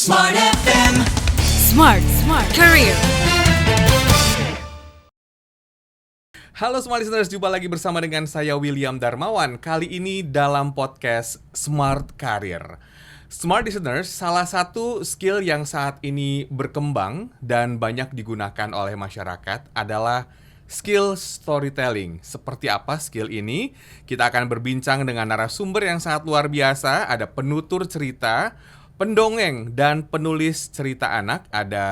Smart FM. Smart Career. Halo semua listeners, jumpa lagi bersama dengan saya William Darmawan. Kali ini dalam podcast Smart Career. Smart listeners, salah satu skill yang saat ini berkembang dan banyak digunakan oleh masyarakat adalah skill storytelling. Seperti apa skill ini? Kita akan berbincang dengan narasumber yang sangat luar biasa. Ada penutur cerita, pendongeng, dan penulis cerita anak. Ada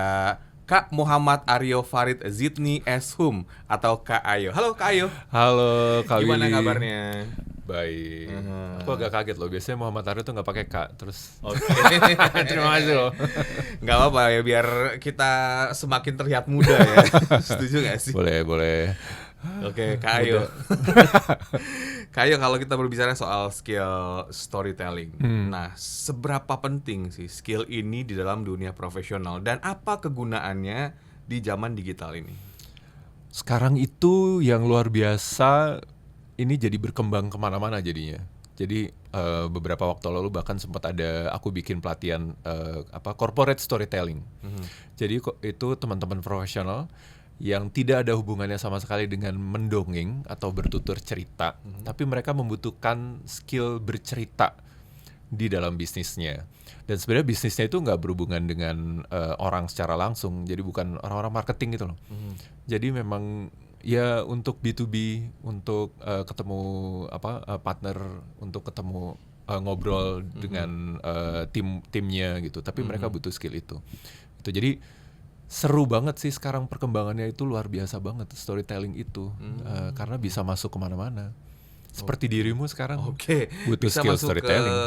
Kak Muhammad Aryo Farid Zidni Eshum atau Kak Ayo. Halo Kak Ayo. Halo Kak Gimana Willy. kabarnya? Baik. Aku agak kaget loh. Biasanya Muhammad Aryo tuh nggak pakai Kak. Terus. Oke. Terima kasih loh. Nggak apa-apa ya, biar kita semakin terlihat muda ya. Setuju nggak sih? Boleh. Oke, Kak Ayo. Kak Ayo, kalau kita berbicara soal skill storytelling, nah seberapa penting sih skill ini di dalam dunia profesional dan apa kegunaannya di zaman digital ini? Sekarang itu yang luar biasa, ini jadi berkembang kemana-mana jadinya. Jadi beberapa waktu lalu bahkan sempat ada aku bikin pelatihan corporate storytelling. Jadi itu teman-teman profesional yang tidak ada hubungannya sama sekali dengan mendongeng atau bertutur cerita, tapi mereka membutuhkan skill bercerita di dalam bisnisnya. Dan sebenarnya bisnisnya itu nggak berhubungan dengan orang secara langsung, jadi bukan orang-orang marketing gitu loh. Jadi memang ya untuk B2B, untuk ketemu partner, untuk ketemu ngobrol dengan timnya gitu. Tapi mereka butuh skill itu. Jadi seru banget sih sekarang perkembangannya, itu luar biasa banget storytelling itu. Karena bisa masuk kemana-mana. Seperti dirimu sekarang. Oke, butuh bisa skill masuk storytelling. ke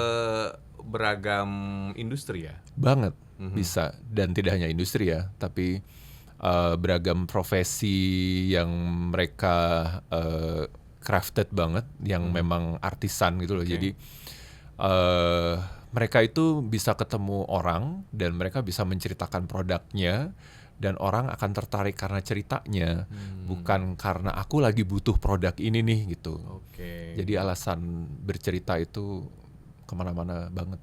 beragam industri ya? Banget bisa, dan tidak hanya industri ya, tapi beragam profesi yang mereka crafted banget, yang memang artisan gitu loh. Jadi mereka itu bisa ketemu orang dan mereka bisa menceritakan produknya, dan orang akan tertarik karena ceritanya, bukan karena aku lagi butuh produk ini nih gitu. Oke. Jadi alasan bercerita itu kemana-mana banget.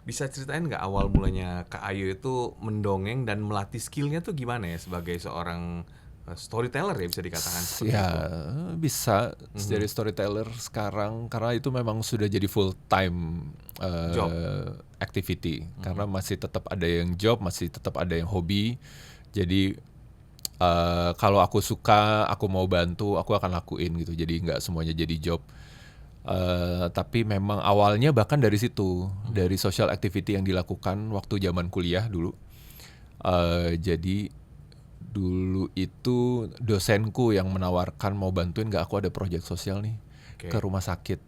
Bisa ceritain nggak awal mulanya Kak Ayu itu mendongeng dan melatih skillnya tuh gimana ya sebagai seorang storyteller ya, bisa dikatakan seperti Ya itu? bisa jadi storyteller sekarang, karena itu memang sudah jadi full time Job. activity. Karena masih tetap ada yang job, masih tetap ada yang hobi. Jadi kalau aku suka, aku mau bantu, aku akan lakuin gitu. Jadi nggak semuanya jadi job. Tapi memang awalnya bahkan dari situ, dari social activity yang dilakukan waktu zaman kuliah dulu. Jadi dulu itu dosenku yang menawarkan mau bantuin gak aku ada proyek sosial nih ke rumah sakit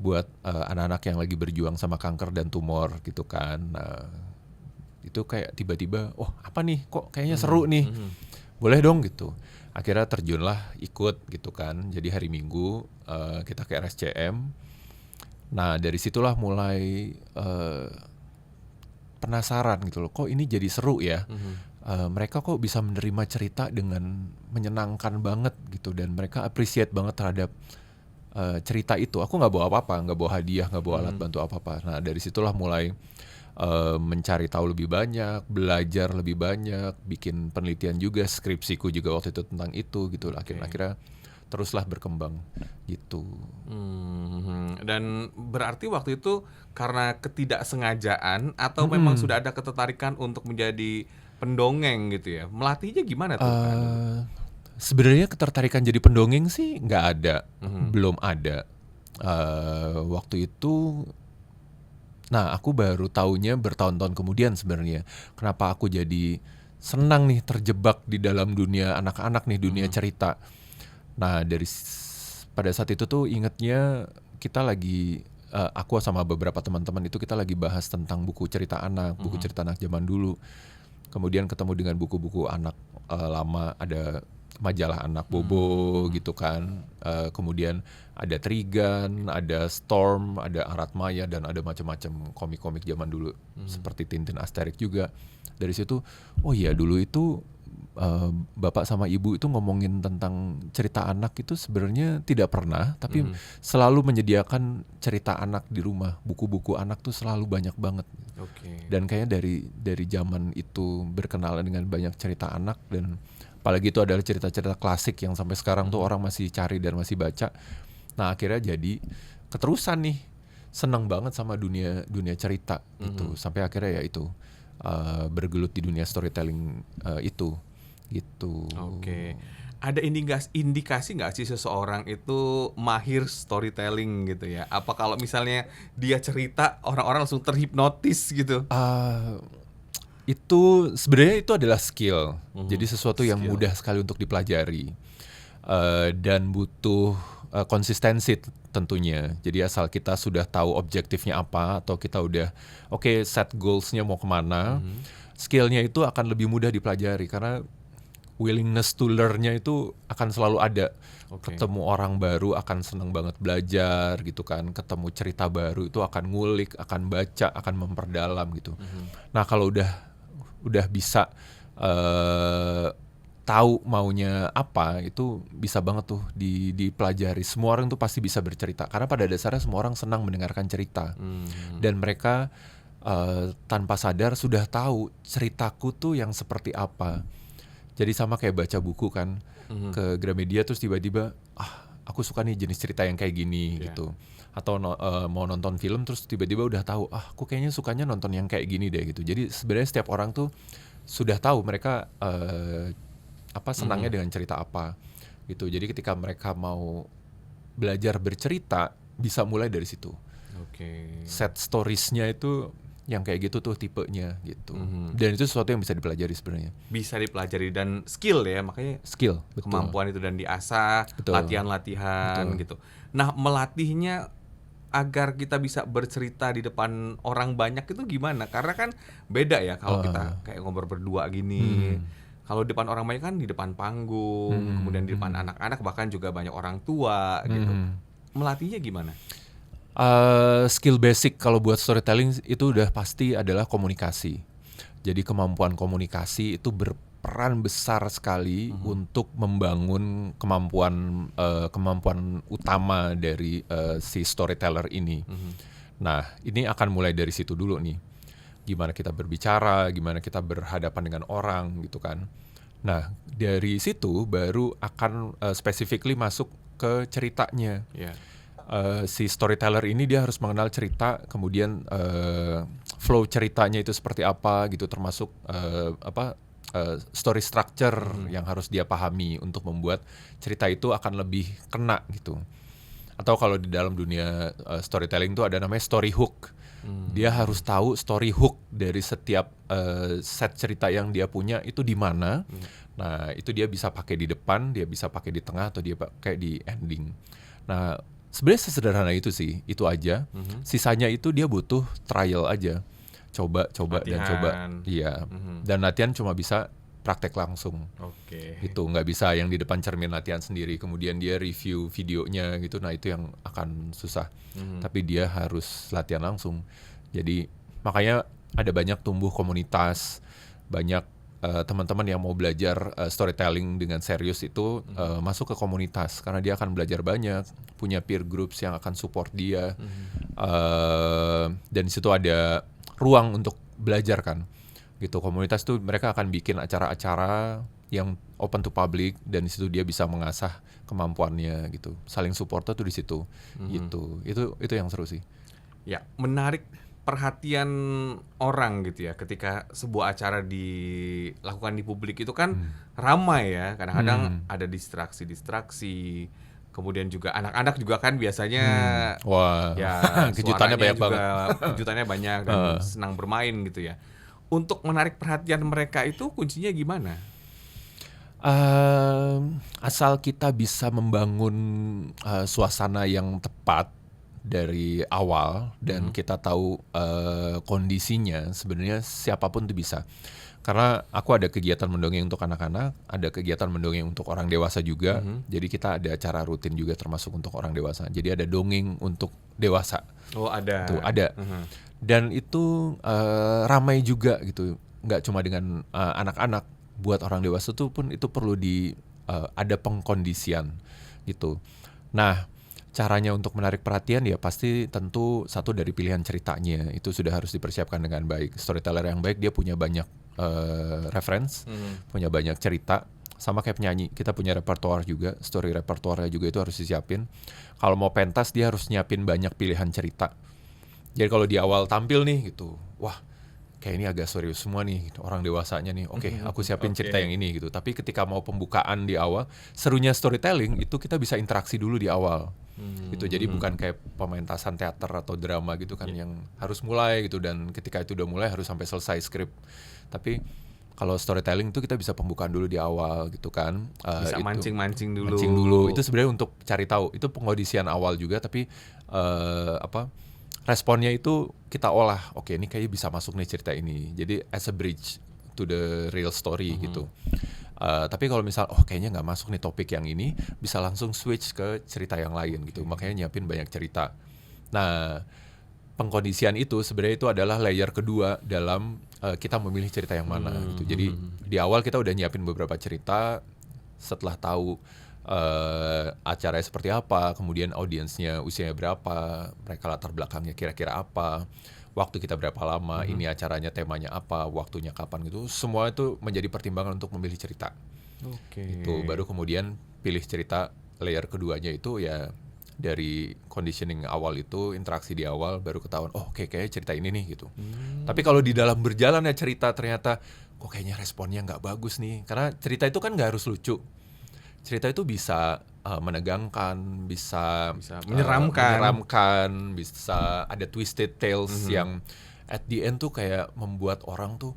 buat anak-anak yang lagi berjuang sama kanker dan tumor gitu kan. Nah, itu kayak tiba-tiba, oh apa nih, kok kayaknya seru nih, boleh dong gitu. Akhirnya terjunlah, ikut gitu kan. Jadi hari Minggu kita ke RSCM. Nah dari situlah mulai penasaran gitu loh, kok ini jadi seru ya. Mereka kok bisa menerima cerita dengan menyenangkan banget gitu, dan mereka appreciate banget terhadap cerita itu. Aku nggak bawa apa-apa, nggak bawa hadiah, nggak bawa alat bantu apa-apa. Nah dari situlah mulai mencari tahu lebih banyak, belajar lebih banyak, bikin penelitian juga, skripsiku juga waktu itu tentang itu gitu. Akhirnya teruslah berkembang gitu. Dan berarti waktu itu karena ketidaksengajaan atau memang sudah ada ketertarikan untuk menjadi pendongeng gitu ya? Melatihnya gimana tuh? Sebenarnya ketertarikan jadi pendongeng sih nggak ada, belum ada. Waktu itu, nah aku baru taunya bertahun-tahun kemudian sebenarnya. Kenapa aku jadi senang nih terjebak di dalam dunia anak-anak nih, dunia cerita. Nah pada saat itu tuh ingetnya kita lagi, aku sama beberapa teman-teman itu kita lagi bahas tentang buku cerita anak, buku cerita anak zaman dulu. Kemudian ketemu dengan buku-buku anak lama, ada majalah anak Bobo gitu kan. Kemudian ada Trigan, ada Storm, ada Aratmaya, dan ada macam-macam komik-komik zaman dulu seperti Tintin, Asterix juga. Dari situ, oh iya dulu itu bapak sama ibu itu ngomongin tentang cerita anak itu sebenarnya tidak pernah, tapi selalu menyediakan cerita anak di rumah. Buku-buku anak tuh selalu banyak banget. Oke. Dan kayaknya dari zaman itu berkenalan dengan banyak cerita anak, dan apalagi itu adalah cerita-cerita klasik yang sampai sekarang tuh orang masih cari dan masih baca. Nah, akhirnya jadi keterusan nih. Seneng banget sama dunia cerita gitu. Sampai akhirnya ya itu bergelut di dunia storytelling itu gitu. Oke. Ada indikasi nggak sih seseorang itu mahir storytelling gitu ya? Apa kalau misalnya dia cerita orang-orang langsung terhipnotis gitu? Itu sebenarnya itu adalah skill. Jadi sesuatu yang Skill. mudah sekali untuk dipelajari. Dan butuh konsistensi tentunya. Jadi asal kita sudah tahu objektifnya apa, atau kita udah set goals-nya mau kemana, skillnya itu akan lebih mudah dipelajari karena willingness to learn-nya itu akan selalu ada. Oke. Ketemu orang baru akan seneng banget belajar gitu kan. Ketemu cerita baru itu akan ngulik, akan baca, akan memperdalam gitu. Nah, kalau udah bisa tahu maunya apa, itu bisa banget tuh dipelajari. Semua orang tuh pasti bisa bercerita karena pada dasarnya semua orang senang mendengarkan cerita. Dan mereka tanpa sadar sudah tahu ceritaku tuh yang seperti apa. Jadi sama kayak baca buku kan, ke Gramedia terus tiba-tiba aku suka nih jenis cerita yang kayak gini gitu. Atau mau nonton film terus tiba-tiba udah tahu aku kayaknya sukanya nonton yang kayak gini deh gitu. Jadi sebenarnya setiap orang tuh sudah tahu mereka senangnya dengan cerita apa gitu. Jadi ketika mereka mau belajar bercerita bisa mulai dari situ. Oke. Set storiesnya itu yang kayak gitu tuh tipenya gitu. Dan itu sesuatu yang bisa dipelajari sebenarnya. Bisa dipelajari dan skill ya, makanya Skill, betul. kemampuan itu dan diasah, Betul. latihan-latihan Betul. gitu. Nah, melatihnya agar kita bisa bercerita di depan orang banyak itu gimana? Karena kan beda ya kalau kita kayak ngobrol berdua gini. Kalau di depan orang banyak kan di depan panggung, kemudian di depan anak-anak, bahkan juga banyak orang tua gitu. Melatihnya gimana? Skill basic kalau buat storytelling itu udah pasti adalah komunikasi. Jadi kemampuan komunikasi itu berperan besar sekali untuk membangun kemampuan utama dari si storyteller ini. Nah, ini akan mulai dari situ dulu nih. Gimana kita berbicara, gimana kita berhadapan dengan orang gitu kan. Nah, dari situ baru akan specifically masuk ke ceritanya. Ya. Si storyteller ini dia harus mengenal cerita, kemudian flow ceritanya itu seperti apa gitu, termasuk story structure yang harus dia pahami untuk membuat cerita itu akan lebih kena gitu. Atau kalau di dalam dunia storytelling itu ada namanya story hook. Dia harus tahu story hook dari setiap set cerita yang dia punya itu di mana. Nah, itu dia bisa pakai di depan, dia bisa pakai di tengah, atau dia pakai di ending. Nah, sebenarnya sesederhana itu sih, itu aja. Sisanya itu dia butuh trial aja, coba dan coba. Iya. Dan latihan cuma bisa praktek langsung. Oke. Gitu, nggak bisa yang di depan cermin latihan sendiri, kemudian dia review videonya gitu. Nah, itu yang akan susah. Tapi dia harus latihan langsung. Jadi makanya ada banyak tumbuh komunitas, banyak teman-teman yang mau belajar storytelling dengan serius itu masuk ke komunitas karena dia akan belajar banyak, punya peer groups yang akan support dia, dan di situ ada ruang untuk belajar kan, gitu. Komunitas tuh mereka akan bikin acara-acara yang open to public dan di situ dia bisa mengasah kemampuannya gitu, saling support tuh di situ, gitu. Itu yang seru sih. Ya, menarik perhatian orang gitu ya ketika sebuah acara dilakukan di publik itu kan ramai ya, kadang-kadang ada distraksi, kemudian juga anak-anak juga kan biasanya Wah, ya kejutannya suaranya banyak juga, banget. kejutannya banyak dan senang bermain gitu ya. Untuk menarik perhatian mereka itu kuncinya gimana? Asal kita bisa membangun suasana yang tepat dari awal dan kita tahu kondisinya, sebenarnya siapapun tuh bisa. Karena aku ada kegiatan mendongeng untuk anak-anak, ada kegiatan mendongeng untuk orang dewasa juga. Jadi kita ada acara rutin juga termasuk untuk orang dewasa. Jadi ada dongeng untuk dewasa. Oh, ada. Tuh, ada. Dan itu ramai juga gitu. Nggak cuma dengan anak-anak. buat orang dewasa tuh pun itu perlu ada pengkondisian gitu. Nah, caranya untuk menarik perhatian ya pasti tentu satu dari pilihan ceritanya itu sudah harus dipersiapkan dengan baik. Storyteller yang baik dia punya banyak reference, punya banyak cerita. Sama kayak penyanyi, kita punya repertoire juga, story repertoire juga itu harus disiapin. Kalau mau pentas dia harus nyiapin banyak pilihan cerita. Jadi kalau di awal tampil nih gitu, wah kayak ini agak serius semua nih gitu, orang dewasanya nih, oke, aku siapin cerita yang ini gitu. Tapi ketika mau pembukaan di awal, serunya storytelling itu kita bisa interaksi dulu di awal. Gitu. Jadi bukan kayak pementasan teater atau drama gitu kan yang harus mulai gitu, dan ketika itu udah mulai harus sampai selesai skrip. Tapi kalau storytelling itu kita bisa pembukaan dulu di awal gitu kan. Bisa Itu, mancing-mancing dulu. mancing dulu. Itu sebenarnya untuk cari tahu. Itu pengondisian awal juga, tapi responnya itu kita olah. Oke, ini kayaknya bisa masuk nih cerita ini. Jadi as a bridge to the real story gitu. Tapi kalau misal kayaknya nggak masuk nih topik yang ini, bisa langsung switch ke cerita yang lain gitu. Makanya nyiapin banyak cerita. Nah, pengkondisian itu sebenarnya itu adalah layer kedua dalam kita memilih cerita yang mana gitu. Jadi di awal kita udah nyiapin beberapa cerita, setelah tahu acaranya seperti apa, kemudian audiensnya usianya berapa, mereka latar belakangnya kira-kira apa, waktu kita berapa lama, ini acaranya temanya apa, waktunya kapan gitu. Semua itu menjadi pertimbangan untuk memilih cerita. Itu baru kemudian pilih cerita. Layer keduanya itu ya dari conditioning awal itu, interaksi di awal, baru ketahuan kayaknya cerita ini nih gitu. Tapi kalau di dalam berjalan ya cerita ternyata kok kayaknya responnya nggak bagus nih, karena cerita itu kan nggak harus lucu. Cerita itu bisa menegangkan, bisa menyeramkan, bisa ada twisted tales yang at the end tuh kayak membuat orang tuh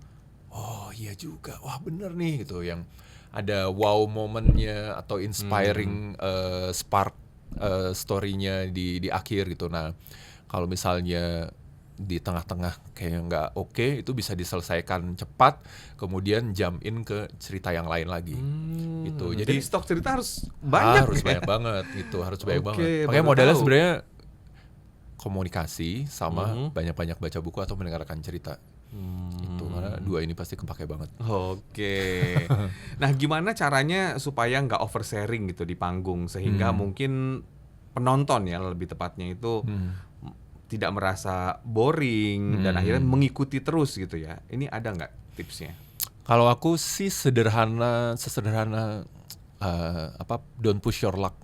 iya juga, wah bener nih gitu, yang ada wow momennya atau inspiring spark story-nya di akhir gitu. Nah, kalau misalnya di tengah-tengah kayak nggak oke, itu bisa diselesaikan cepat, kemudian jump in ke cerita yang lain lagi. Gitu. Jadi stok cerita harus banyak. Harus banyak banget gitu, harus banyak banget. Makanya Makanya modalnya sebenarnya komunikasi sama banyak-banyak baca buku atau mendengarkan cerita. Itu karena dua ini pasti kepake banget. Oke. Nah, gimana caranya supaya nggak oversharing gitu di panggung sehingga mungkin penonton ya lebih tepatnya itu tidak merasa boring dan akhirnya mengikuti terus gitu ya. Ini ada nggak tipsnya? Kalau aku sih sesederhana don't push your luck.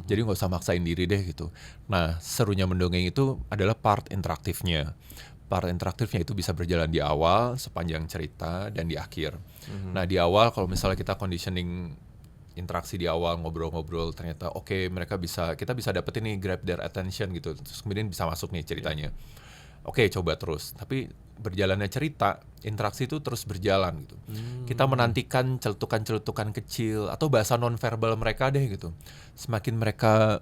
Jadi nggak usah maksain diri deh gitu. Nah, serunya mendongeng itu adalah part interaktifnya. Part interaktifnya itu bisa berjalan di awal, sepanjang cerita, dan di akhir. Nah, di awal kalau misalnya kita conditioning interaksi di awal, ngobrol-ngobrol, ternyata kita bisa dapetin nih, grab their attention gitu, terus kemudian bisa masuk nih ceritanya. Coba terus. Tapi berjalannya cerita, interaksi itu terus berjalan gitu. Kita menantikan celutukan-celutukan kecil atau bahasa nonverbal mereka deh gitu. Semakin mereka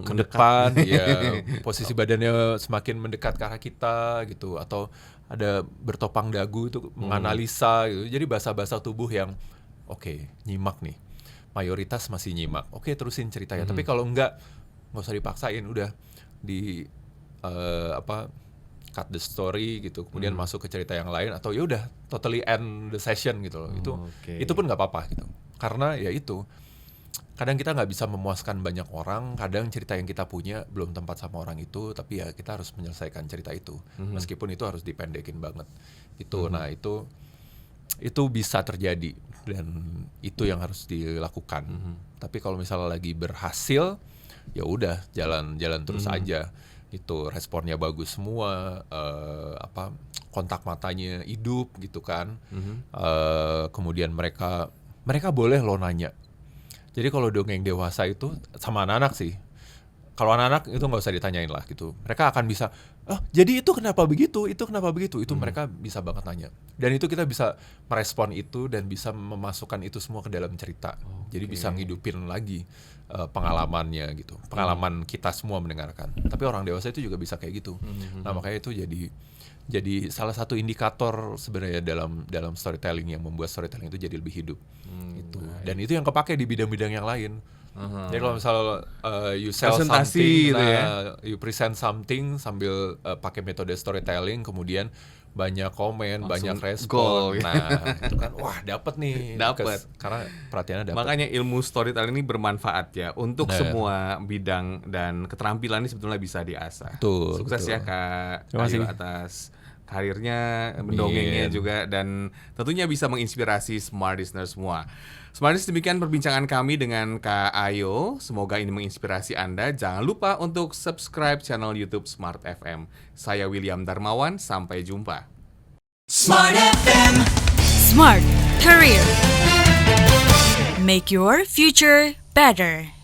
ke depan, ya posisi badannya semakin mendekat ke arah kita gitu, atau ada bertopang dagu itu menganalisa gitu. Jadi bahasa-bahasa tubuh yang nyimak nih. Mayoritas masih nyimak. Terusin ceritanya. Tapi kalau nggak usah dipaksain, udah di cut the story gitu, kemudian masuk ke cerita yang lain, atau ya udah totally end the session gitu loh. Itu pun nggak apa-apa gitu. Karena ya itu, kadang kita nggak bisa memuaskan banyak orang, kadang cerita yang kita punya belum tempat sama orang itu, tapi ya kita harus menyelesaikan cerita itu, meskipun itu harus dipendekin banget gitu. Nah, itu bisa terjadi dan itu yang harus dilakukan. Tapi kalau misalnya lagi berhasil, ya udah jalan terus aja. Itu responnya bagus semua, kontak matanya hidup gitu kan. Kemudian mereka boleh lo nanya. Jadi kalau dongeng dewasa itu sama anak-anak sih. Kalau anak-anak itu nggak usah ditanyain lah gitu. Mereka akan bisa, jadi itu kenapa begitu? Itu kenapa begitu? Itu mereka bisa banget nanya. Dan itu kita bisa merespon itu dan bisa memasukkan itu semua ke dalam cerita. Jadi bisa ngidupin lagi pengalamannya gitu. Pengalaman kita semua mendengarkan. Tapi orang dewasa itu juga bisa kayak gitu. Nah, makanya itu jadi salah satu indikator sebenarnya dalam storytelling yang membuat storytelling itu jadi lebih hidup. Gitu. Dan itu yang kepake di bidang-bidang yang lain. Jadi kalau misal you sell Presentasi something, gitu ya. you present something sambil pakai metode storytelling, kemudian banyak komen, Langsung banyak respon. goal, ya. Nah, itu kan wah dapet nih. Dapet. Karena perhatiannya dapet. Makanya ilmu storytelling ini bermanfaat ya untuk Bener. semua bidang dan keterampilan ini sebetulnya bisa diasah. Betul, Sukses betul. ya Kak Terima kasih. Ayu atas karirnya, mendongengnya Amin. juga, dan tentunya bisa menginspirasi smart listener semua. Smart listener, demikian perbincangan kami dengan Kak Ayo. Semoga ini menginspirasi Anda. Jangan lupa untuk subscribe channel YouTube Smart FM. Saya William Darmawan, sampai jumpa. Smart FM. Smart Career. Make your future better.